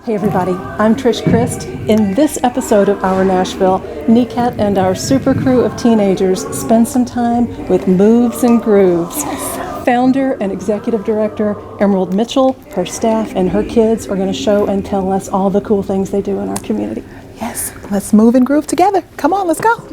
Hey everybody, I'm Trish Christ. In this episode of Our Nashville, NECAT and our super crew of teenagers spend some time with Moves and Grooves. Yes. Founder and executive director Emerald Mitchell, her staff, and her kids are going to show and tell us all the cool things they do in our community. Yes, let's move and groove together. Come on, let's go.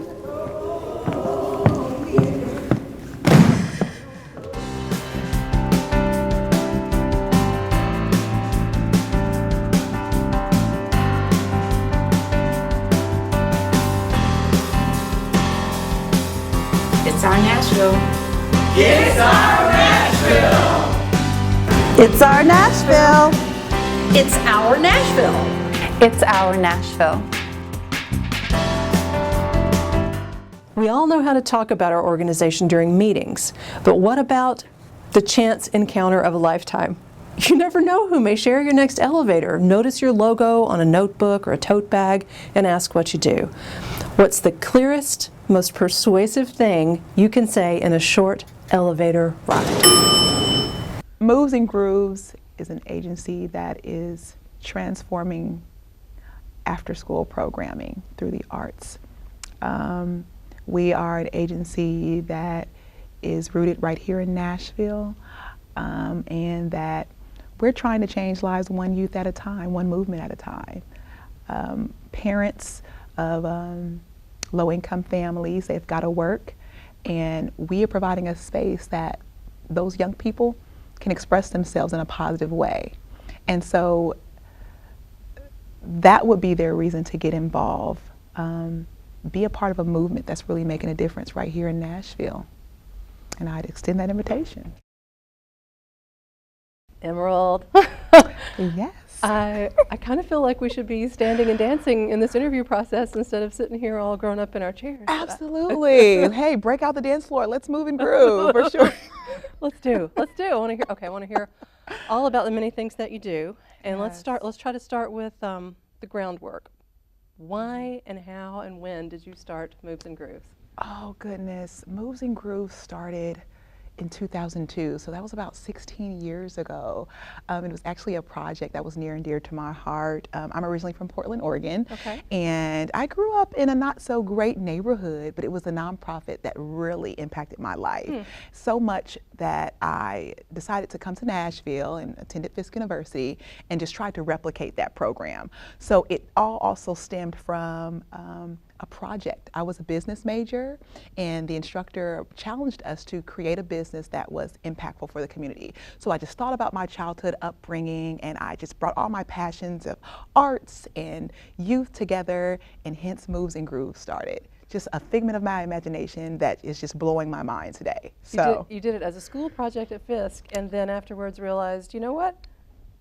It's our Nashville. It's our Nashville. It's our Nashville. It's our Nashville. It's our Nashville. We all know how to talk about our organization during meetings, but what about the chance encounter of a lifetime? You never know who may share your next elevator, notice your logo on a notebook or a tote bag, and ask what you do. What's the clearest, most persuasive thing you can say in a short elevator ride? Moves and Grooves is an agency that is transforming after-school programming through the arts. We are an agency that is rooted right here in Nashville, and that we're trying to change lives one youth at a time, one movement at a time. Parents of low-income families, they've got to work, and we are providing a space that those young people can express themselves in a positive way. And so that would be their reason to get involved. Be a part of a movement that's really making a difference right here in Nashville. And I'd extend that invitation. Emerald. Yes. I kind of feel like we should be standing and dancing in this interview process instead of sitting here all grown up in our chairs. Absolutely. Hey, break out the dance floor. Let's move and groove for sure. Let's do. I want to hear. Okay, I want to hear all about the many things that you do, and Yes. let's try to start with the groundwork. Why and how and when did you start Moves and Grooves? Oh goodness, Moves and Grooves started in 2002, so that was about 16 years ago. It was actually a project that was near and dear to my heart. I'm originally from Portland, Oregon, Okay. and I grew up in a not so great neighborhood, but it was a nonprofit that really impacted my life. So much that I decided to come to Nashville and attended Fisk University and just tried to replicate that program. So it all also stemmed from a project. I was a business major, and the instructor challenged us to create a business that was impactful for the community. So I just thought about my childhood upbringing, and I just brought all my passions of arts and youth together, and hence Moves and Grooves started. Just a figment of my imagination that is just blowing my mind today. So You did it as a school project at Fisk, and then afterwards realized, you know what?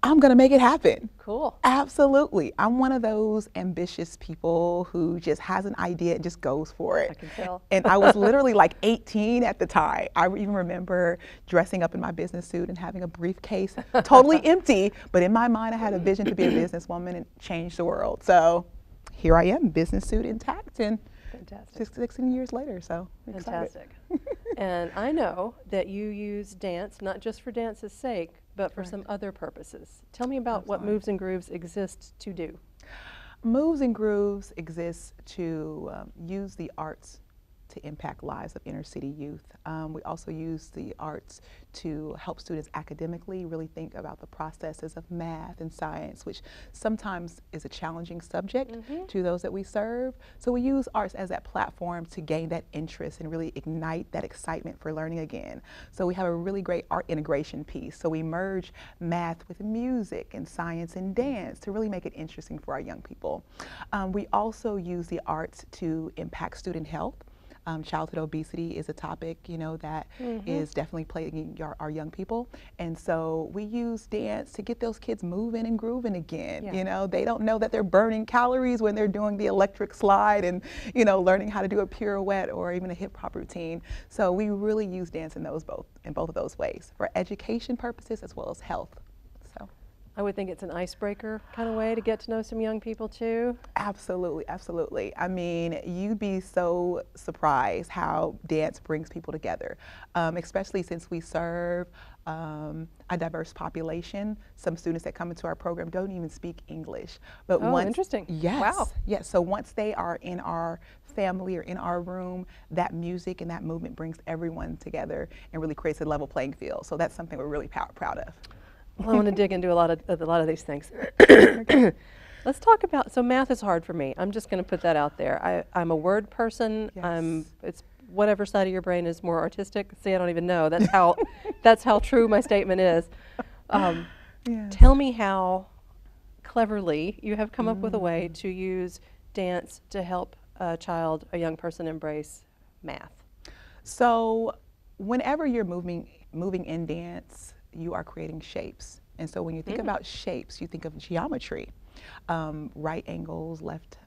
I'm gonna make it happen. Cool. Absolutely. I'm one of those ambitious people who just has an idea and just goes for it. I can tell. And I was literally like 18 at the time. I even remember dressing up in my business suit and having a briefcase totally empty, but in my mind I had a vision to be a businesswoman and change the world. So here I am, business suit intact, and Fantastic. 16 years later, so excited. Fantastic. And I know that you use dance, not just for dance's sake, but for some other purposes. Tell me about what Moves and Grooves exists to do. Moves and Grooves exists to use the arts to impact lives of inner city youth. We also use the arts to help students academically really think about the processes of math and science, which sometimes is a challenging subject to those that we serve. So we use arts as that platform to gain that interest and really ignite that excitement for learning again. So we have a really great art integration piece. So we merge math with music and science and dance to really make it interesting for our young people. We also use the arts to impact student health. Childhood obesity is a topic, that is definitely plaguing our young people. And so we use dance to get those kids moving and grooving again. Yeah. They don't know that they're burning calories when they're doing the electric slide and, learning how to do a pirouette or even a hip hop routine. So we really use dance in both of those ways for education purposes as well as health. So. I would think it's an icebreaker kind of way to get to know some young people too. Absolutely, absolutely. I mean, you'd be so surprised how dance brings people together, especially since we serve a diverse population. Some students that come into our program don't even speak English. But Oh, interesting. Yes. Wow. Yes. So once they are in our family or in our room, that music and that movement brings everyone together and really creates a level playing field. So that's something we're really proud of. Well, I want to dig into a lot of these things. Let's talk about, so math is hard for me. I'm just going to put that out there. I'm a word person. Yes. It's whatever side of your brain is more artistic. See, I don't even know. That's how true my statement is. Yes. Tell me how cleverly you have come up with a way to use dance to help a young person embrace math. So whenever you're moving in dance, you are creating shapes. And so when you think about shapes, you think of geometry. Right angles, left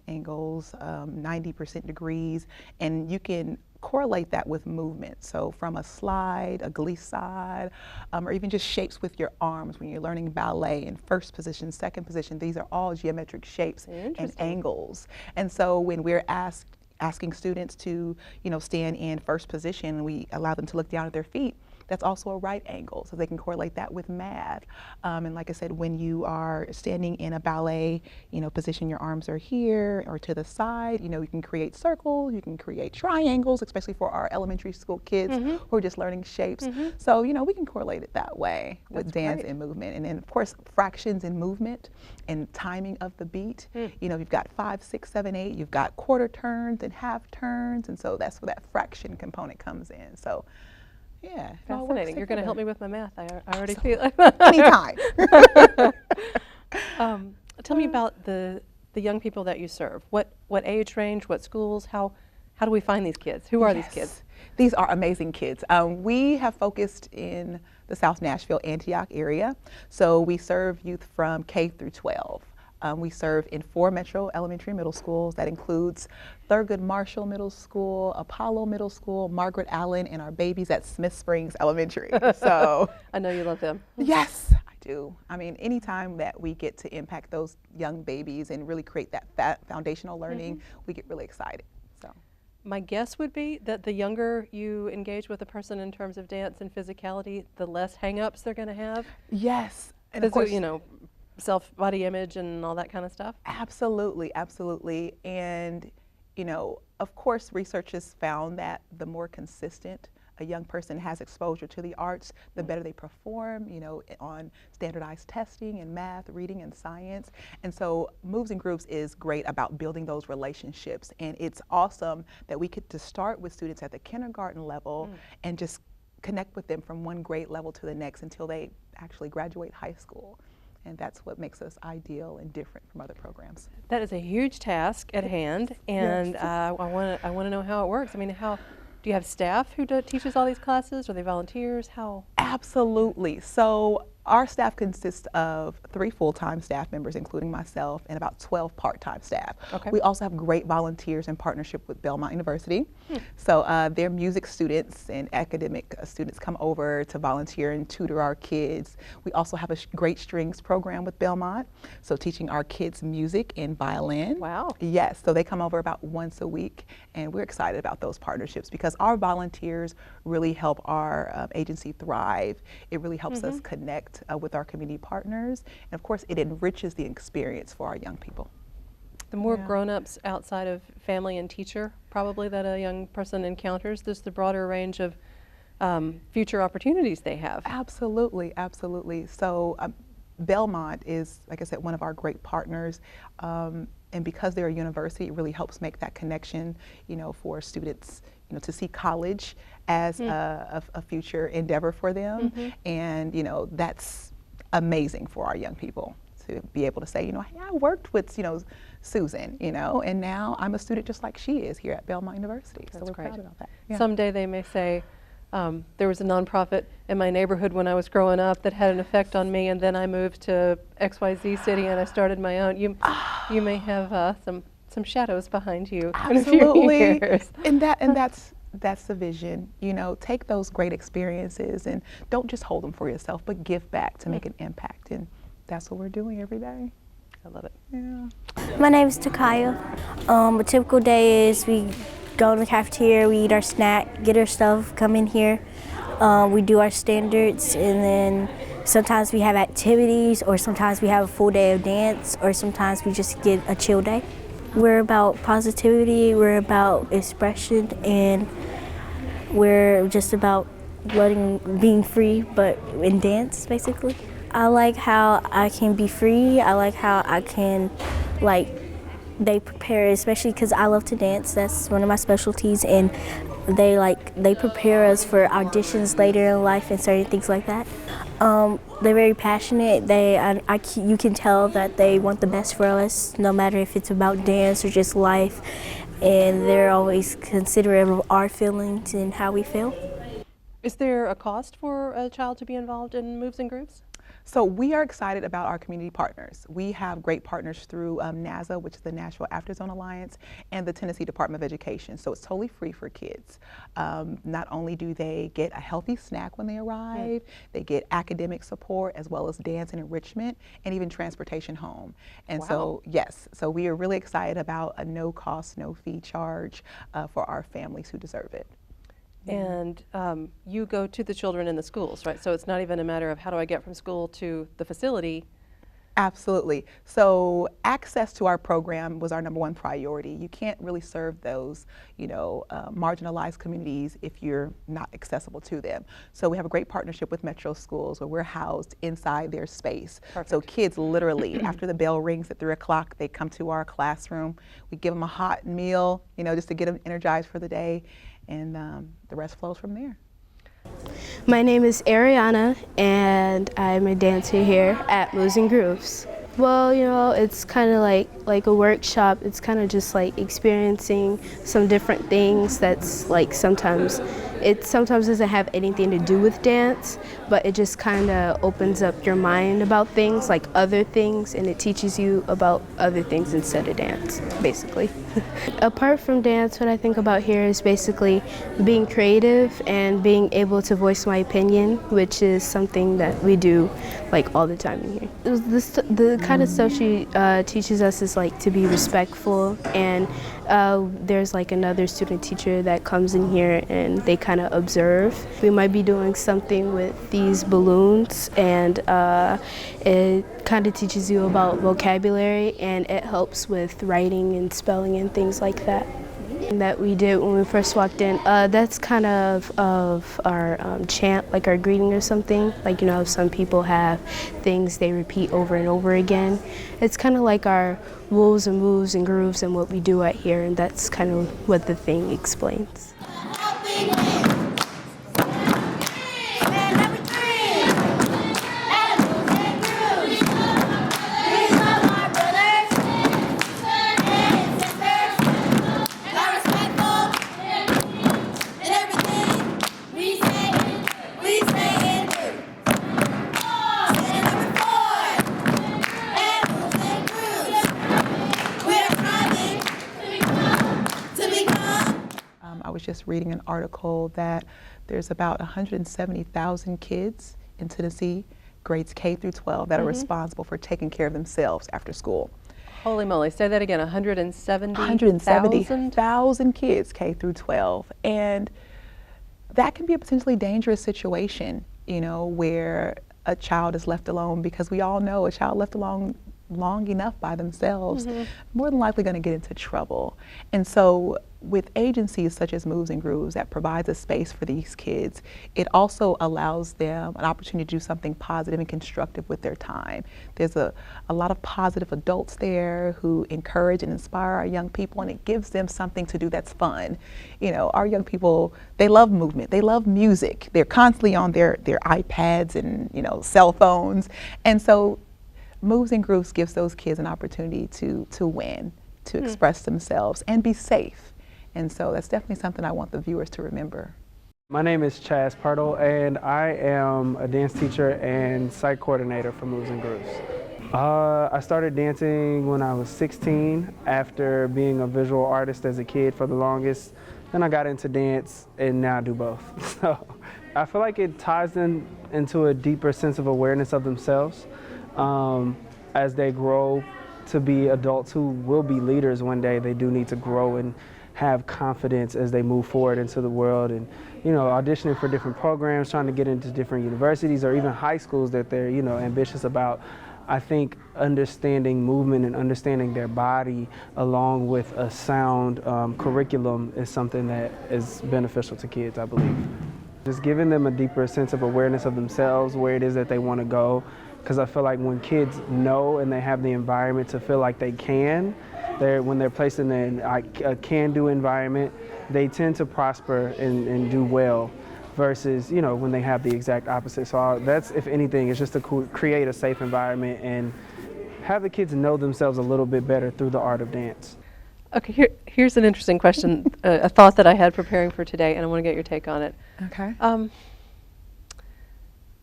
angles, 90% degrees, and you can correlate that with movement. So from a slide, a glissade, or even just shapes with your arms when you're learning ballet in first position, second position, these are all geometric shapes and angles. And so when we're asking students to, stand in first position, we allow them to look down at their feet. That's also a right angle, so they can correlate that with math. And like I said, when you are standing in a ballet, position, your arms are here or to the side. You can create circles, you can create triangles, especially for our elementary school kids who are just learning shapes. So, we can correlate it that way with dance and movement. And then, of course, fractions and movement and timing of the beat. You've got 5, 6, 7, 8. You've got quarter turns and half turns, and so that's where that fraction component comes in. So. Yeah, fascinating. You're going to help me with my math. I already feel like anytime. Tell me about the young people that you serve. What age range? What schools? How do we find these kids? Who are these kids? These are amazing kids. We have focused in the South Nashville, Antioch area. So we serve youth from K through 12. We serve in 4 metro elementary middle schools. That includes Thurgood Marshall Middle School, Apollo Middle School, Margaret Allen, and our babies at Smith Springs Elementary. So I know you love them. Yes, I do. I mean, anytime that we get to impact those young babies and really create that foundational learning, we get really excited. So my guess would be that the younger you engage with a person in terms of dance and physicality, the less hang-ups they're going to have. Yes. And of course, self-body image and all that kind of stuff? Absolutely, absolutely. And, of course, research has found that the more consistent a young person has exposure to the arts, the better they perform, on standardized testing and math, reading, and science. And so Moves and Grooves is great about building those relationships. And it's awesome that we get to start with students at the kindergarten level and just connect with them from one grade level to the next until they actually graduate high school. And that's what makes us ideal and different from other programs. That is a huge task at hand, and I want to know how it works. I mean, do you have staff who teaches all these classes? Are they volunteers? How? Absolutely. So our staff consists of 3 full-time staff members, including myself, and about 12 part-time staff. Okay. We also have great volunteers in partnership with Belmont University. So their music students and academic students come over to volunteer and tutor our kids. We also have a great strings program with Belmont, so teaching our kids music and violin. Wow. Yes, so they come over about once a week, and we're excited about those partnerships because our volunteers really help our agency thrive. It really helps us connect with our community partners, and of course it enriches the experience for our young people. The more grown-ups outside of family and teacher probably that a young person encounters, the broader range of future opportunities they have. Absolutely, absolutely. So Belmont is, like I said, one of our great partners, and because they're a university, it really helps make that connection, for students, to see college as a future endeavor for them. And, that's amazing for our young people to be able to say, hey, I worked with, Susan, and now I'm a student just like she is here at Belmont University. That's so we're great. proud about that. Yeah. Someday they may say, there was a nonprofit in my neighborhood when I was growing up that had an effect on me, and then I moved to XYZ city and I started my own. You may have some shadows behind you. Absolutely. In a few years. And that's the vision. Take those great experiences and don't just hold them for yourself, but give back to make an impact. And that's what we're doing every day. I love it. Yeah. My name is Takaya. A typical day is we go in the cafeteria, we eat our snack, get our stuff, come in here. We do our standards, and then sometimes we have activities, or sometimes we have a full day of dance, or sometimes we just get a chill day. We're about positivity, we're about expression, and we're just about being free, but in dance, basically. I like how I can be free. I like how I can, they prepare, especially because I love to dance. That's one of my specialties, and they prepare us for auditions later in life and certain things like that. They're very passionate. You can tell that they want the best for us, no matter if it's about dance or just life, and they're always considerate of our feelings and how we feel. Is there a cost for a child to be involved in Moves and Grooves? So we are excited about our community partners. We have great partners through NASA, which is the Nashville Afterzone Alliance, and the Tennessee Department of Education. So it's totally free for kids. Not only do they get a healthy snack when they arrive, they get academic support as well as dance and enrichment, and even transportation home. And so, yes, so we are really excited about a no cost, no fee charge for our families who deserve it. And you go to the children in the schools, right? So it's not even a matter of how do I get from school to the facility. Absolutely. So access to our program was our #1 priority. You can't really serve those, marginalized communities if you're not accessible to them. So we have a great partnership with Metro Schools where we're housed inside their space. Perfect. So kids literally, after the bell rings at 3 o'clock, they come to our classroom. We give them a hot meal, just to get them energized for the day. And the rest flows from there. My name is Ariana, and I'm a dancer here at Moves and Grooves. Well, it's kind of like a workshop. It's kind of just like experiencing some different things that's it sometimes doesn't have anything to do with dance, but it just kind of opens up your mind about things, like other things, and it teaches you about other things instead of dance, basically. Apart from dance, what I think about here is basically being creative and being able to voice my opinion, which is something that we do all the time in here. The kind of stuff she teaches us is to be respectful, and there's another student teacher that comes in here and they kind of observe. We might be doing something with these balloons, and it kind of teaches you about vocabulary, and it helps with writing and spelling and things like that. That we did when we first walked in, that's kind of our chant, like our greeting or something. Some people have things they repeat over and over again. It's kind of like our rules and moves and grooves and what we do out here, and that's kind of what the thing explains. I was just reading an article that there's about 170,000 kids in Tennessee, grades K through 12, that are responsible for taking care of themselves after school. Holy moly, say that again, 170,000? 170,000 kids K through 12. And that can be a potentially dangerous situation, where a child is left alone, because we all know a child left alone long enough by themselves, more than likely going to get into trouble. And so with agencies such as Moves and Grooves that provides a space for these kids, it also allows them an opportunity to do something positive and constructive with their time. There's a lot of positive adults there who encourage and inspire our young people, and it gives them something to do that's fun. Our young people, they love movement, they love music, they're constantly on their iPads and cell phones, and so Moves and Grooves gives those kids an opportunity to win, to express themselves and be safe. And so that's definitely something I want the viewers to remember. My name is Chaz Partle, and I am a dance teacher and site coordinator for Moves and Grooves. I started dancing when I was 16 after being a visual artist as a kid for the longest. Then I got into dance, and now I do both. So I feel like it ties them into a deeper sense of awareness of themselves as they grow to be adults who will be leaders one day. They do need to grow and have confidence as they move forward into the world, and auditioning for different programs, trying to get into different universities or even high schools that they're ambitious about. I think understanding movement and understanding their body along with a sound curriculum is something that is beneficial to kids, I believe. Just giving them a deeper sense of awareness of themselves, where it is that they want to go, because I feel like when kids know and they have the environment to feel like they can, when they're placed in a can-do environment, they tend to prosper and do well. Versus, when they have the exact opposite. So that's, if anything, is just to create a safe environment and have the kids know themselves a little bit better through the art of dance. Okay, here's an interesting question, a thought that I had preparing for today, and I want to get your take on it. Okay.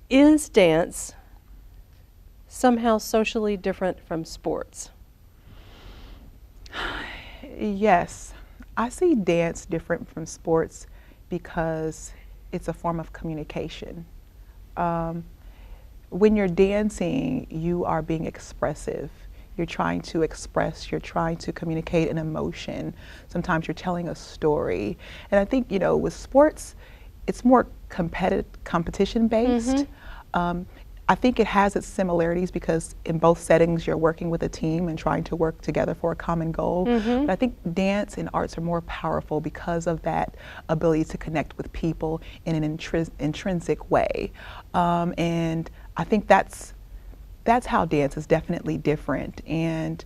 Is dance somehow socially different from sports? Yes, I see dance different from sports because it's a form of communication. When you're dancing, you are being expressive. You're trying to express, you're trying to communicate an emotion. Sometimes you're telling a story. And I think, with sports, it's more competition-based. I think it has its similarities because in both settings you're working with a team and trying to work together for a common goal. But I think dance and arts are more powerful because of that ability to connect with people in an intrinsic way. And I think that's how dance is definitely different, and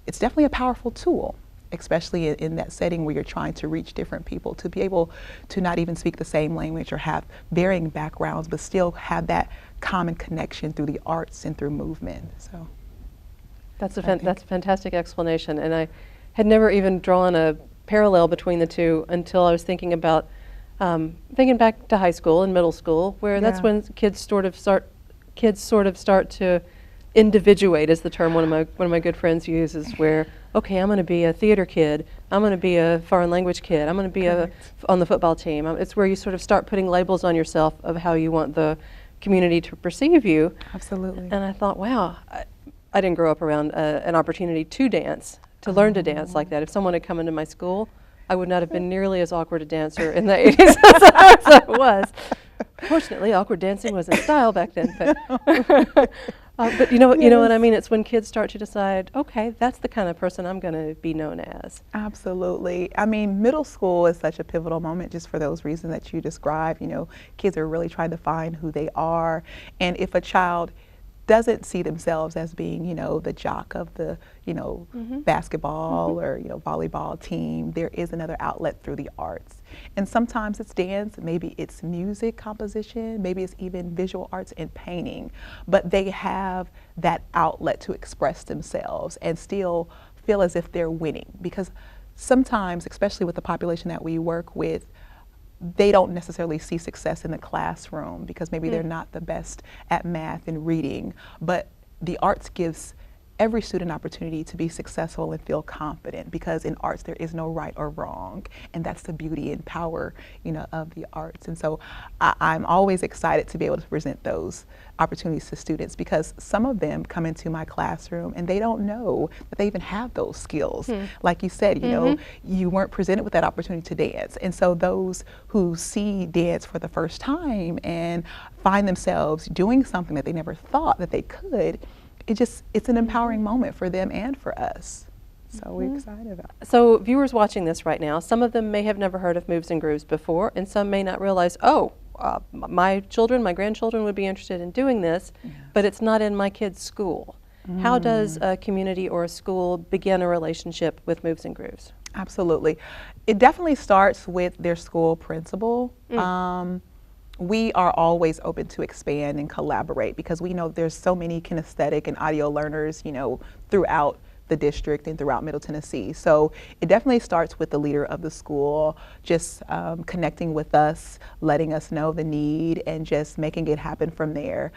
it's definitely a powerful tool, especially in that setting where you're trying to reach different people, to be able to not even speak the same language or have varying backgrounds, but still have that common connection through the arts and through movement. So that's a fantastic explanation, and I had never even drawn a parallel between the two until I was thinking about thinking back to high school and middle school, where that's when kids sort of start to individuate, is the term one of my good friends uses, where, okay, I'm going to be a theater kid, I'm going to be a foreign language kid, I'm going to be on the football team. It's where you sort of start putting labels on yourself of how you want the community to perceive you. Absolutely. And I thought, wow, I didn't grow up around an opportunity to dance, to learn to dance like that. If someone had come into my school, I would not have been nearly as awkward a dancer in the 80s as I was. Fortunately, awkward dancing was in style back then. But you know what I mean? It's when kids start to decide, okay, that's the kind of person I'm going to be known as. Absolutely. I mean, middle school is such a pivotal moment just for those reasons that you described. Kids are really trying to find who they are. And if a child doesn't see themselves as being, the jock of the, basketball or, volleyball team, there is another outlet through the arts. And sometimes it's dance, maybe it's music composition, maybe it's even visual arts and painting, but they have that outlet to express themselves and still feel as if they're winning, because sometimes, especially with the population that we work with, they don't necessarily see success in the classroom because maybe they're not the best at math and reading, but the arts gives every student opportunity to be successful and feel confident, because in arts there is no right or wrong, and that's the beauty and power, of the arts. And so I'm always excited to be able to present those opportunities to students, because some of them come into my classroom and they don't know that they even have those skills. Like you said, you weren't presented with that opportunity to dance. And so those who see dance for the first time and find themselves doing something that they never thought that they could, it's an empowering moment for them and for us. So we're excited about it. So viewers watching this right now, some of them may have never heard of Moves and Grooves before, and some may not realize, my children, my grandchildren would be interested in doing this, but it's not in my kid's school. How does a community or a school begin a relationship with Moves and Grooves? Absolutely. It definitely starts with their school principal. We are always open to expand and collaborate, because we know there's so many kinesthetic and audio learners, throughout the district and throughout Middle Tennessee. So it definitely starts with the leader of the school, just connecting with us, letting us know the need, and just making it happen from there.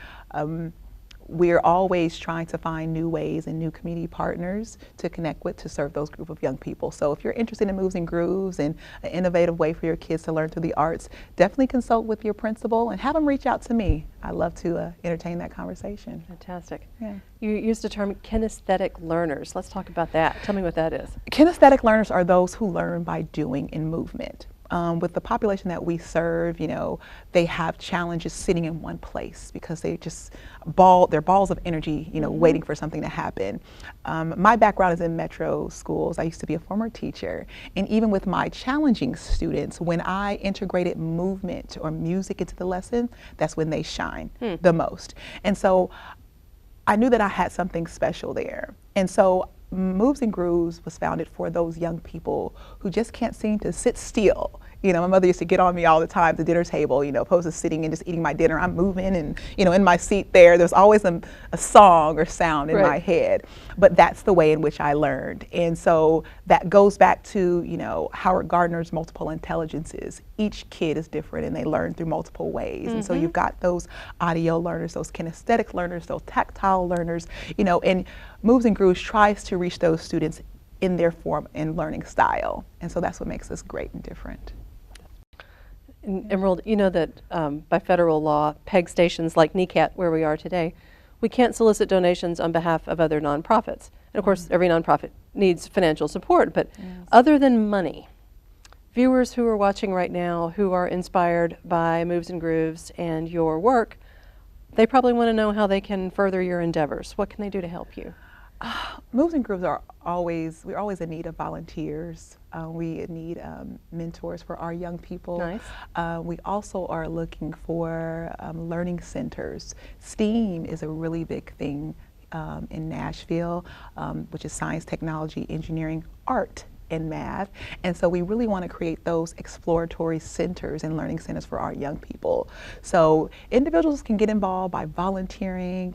we're always trying to find new ways and new community partners to connect with to serve those group of young people. So if you're interested in Moves and Grooves and an innovative way for your kids to learn through the arts, definitely consult with your principal and have them reach out to me. I love to entertain that conversation. Fantastic. Yeah. You used the term kinesthetic learners. Let's talk about that. Tell me what that is. Kinesthetic learners are those who learn by doing and movement. With the population that we serve, they have challenges sitting in one place because they're balls of energy, waiting for something to happen. My background is in metro schools. I used to be a former teacher. And even with my challenging students, when I integrated movement or music into the lesson, that's when they shine the most. And so I knew that I had something special there. And so Moves and Grooves was founded for those young people who just can't seem to sit still. My mother used to get on me all the time at the dinner table, opposed to sitting and just eating my dinner. I'm moving and, in my seat there's always a song or sound in my head. But that's the way in which I learned. And so that goes back to, Howard Gardner's multiple intelligences. Each kid is different and they learn through multiple ways. And so you've got those audio learners, those kinesthetic learners, those tactile learners, and Moves and Grooves tries to reach those students in their form and learning style. And so that's what makes us great and different. Emerald, you know that by federal law, PEG stations like NECAT, where we are today, we can't solicit donations on behalf of other nonprofits. And of course, every nonprofit needs financial support, but other than money, viewers who are watching right now who are inspired by Moves and Grooves and your work, they probably want to know how they can further your endeavors. What can they do to help you? Moves and Grooves we're always in need of volunteers. We need mentors for our young people. Nice. We also are looking for learning centers. STEAM is a really big thing in Nashville, which is science, technology, engineering, art, and math. And so we really want to create those exploratory centers and learning centers for our young people. So individuals can get involved by volunteering,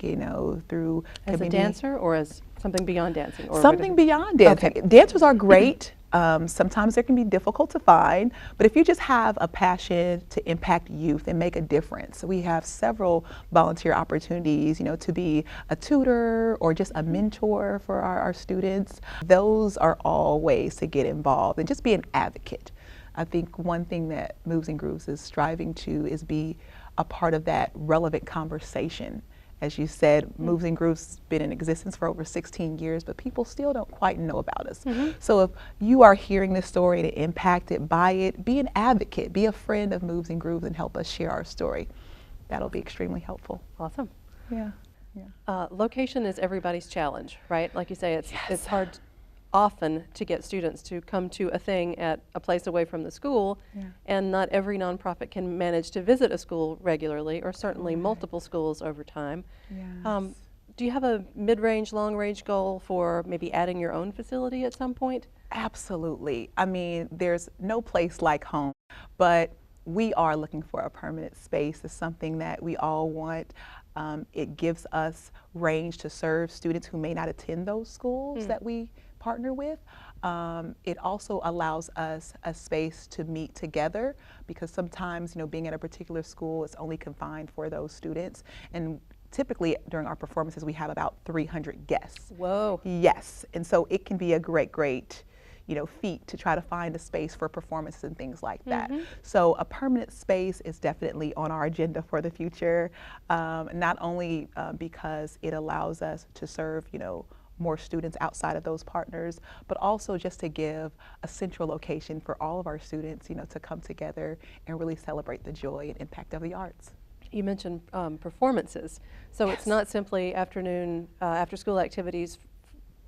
through as a dancer or as something beyond dancing? Or something beyond dancing. Okay. Dancers are great. Sometimes they can be difficult to find, but if you just have a passion to impact youth and make a difference, we have several volunteer opportunities, to be a tutor or just a mentor for our students. Those are all ways to get involved and just be an advocate. I think one thing that Moves and Grooves is striving to is be a part of that relevant conversation. As you said, Moves and Grooves has been in existence for over 16 years, but people still don't quite know about us. So if you are hearing this story and impacted by it, be an advocate, be a friend of Moves and Grooves and help us share our story. That'll be extremely helpful. Awesome. Yeah. Location is everybody's challenge, right? Like you say, it's hard often to get students to come to a thing at a place away from the school, and not every nonprofit can manage to visit a school regularly, or certainly multiple schools over time. Do you have a mid-range, long-range goal for maybe adding your own facility at some point? Absolutely. I mean, there's no place like home, but we are looking for a permanent space. It's something that we all want. It gives us range to serve students who may not attend those schools that we partner with. It also allows us a space to meet together, because sometimes, being at a particular school is only confined for those students. And typically during our performances, we have about 300 guests. Whoa. Yes, and so it can be a great feat to try to find a space for performances and things like that. So a permanent space is definitely on our agenda for the future, not only because it allows us to serve, more students outside of those partners, but also just to give a central location for all of our students, to come together and really celebrate the joy and impact of the arts. You mentioned performances, so it's not simply after-school activities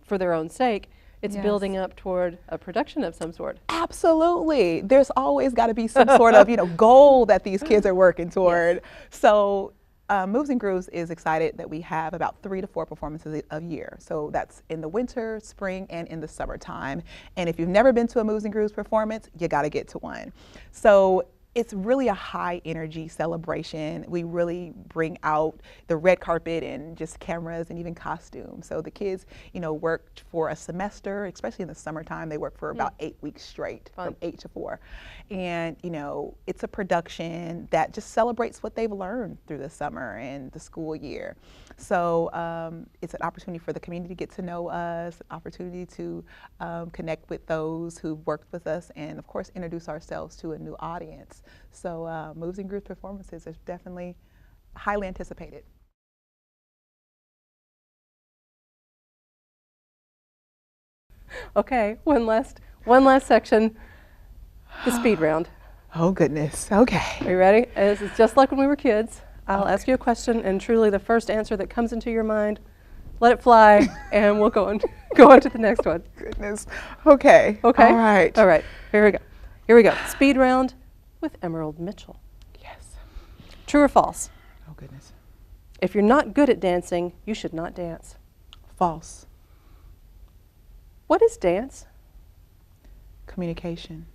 for their own sake. It's building up toward a production of some sort. Absolutely. There's always got to be some sort of goal that these kids are working toward. So Moves and Grooves is excited that we have about 3 to 4 performances a year. So that's in the winter, spring, and in the summertime. And if you've never been to a Moves and Grooves performance, you got to get to one. So It's really a high energy celebration. We really bring out the red carpet and just cameras and even costumes. So the kids, worked for a semester, especially in the summertime. They work for about 8 weeks straight, from 8 to 4. And, it's a production that just celebrates what they've learned through the summer and the school year. So it's an opportunity for the community to get to know us, an opportunity to connect with those who've worked with us, and of course introduce ourselves to a new audience. So Moves and Grooves performances is definitely highly anticipated. Okay, one last section, the speed round. Oh goodness, okay. Are you ready? This is just like when we were kids. I'll ask you a question, and truly the first answer that comes into your mind, let it fly, and we'll go on to the next one. Goodness, okay. Okay? All right. All right, here we go. Speed round with Emerald Mitchell. Yes. True or false? Oh goodness. If you're not good at dancing, you should not dance. False. What is dance? Communication.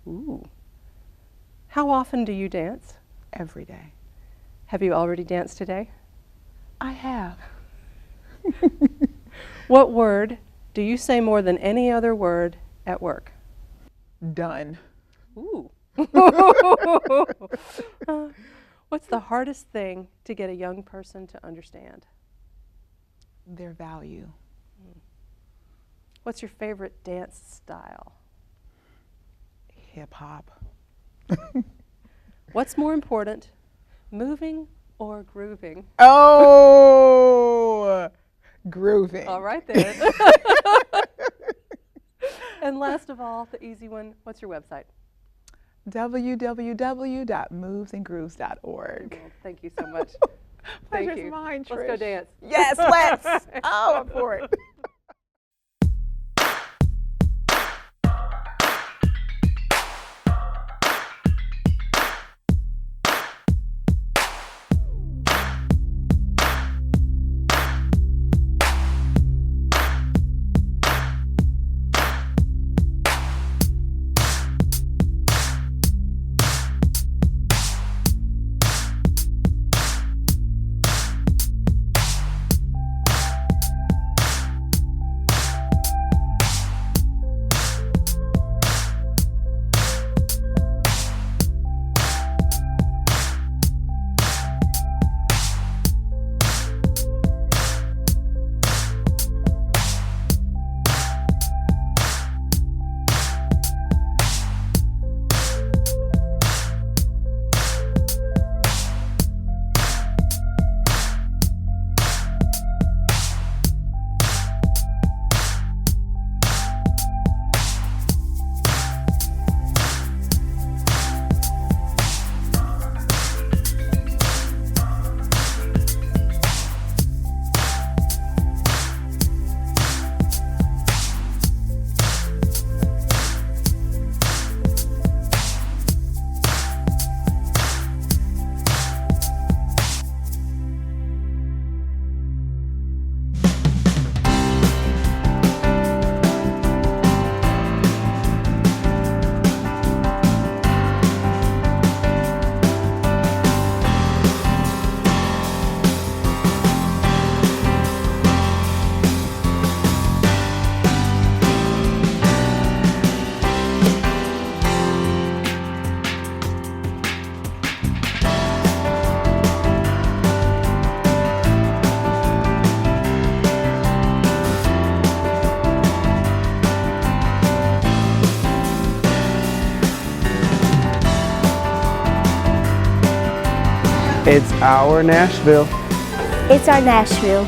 Ooh. How often do you dance? Every day. Have you already danced today? I have. What word do you say more than any other word at work? Done. Ooh. What's the hardest thing to get a young person to understand? Their value. What's your favorite dance style? Hip hop. What's more important, moving or grooving? Oh, grooving. All right then. And last of all, the easy one, what's your website? www.movesandgrooves.org. Well, thank you so much. Thank Pleasure's you. mine, Let's go Trish. dance. Yes, let's. Oh, I'm for it. It's our Nashville. It's our Nashville.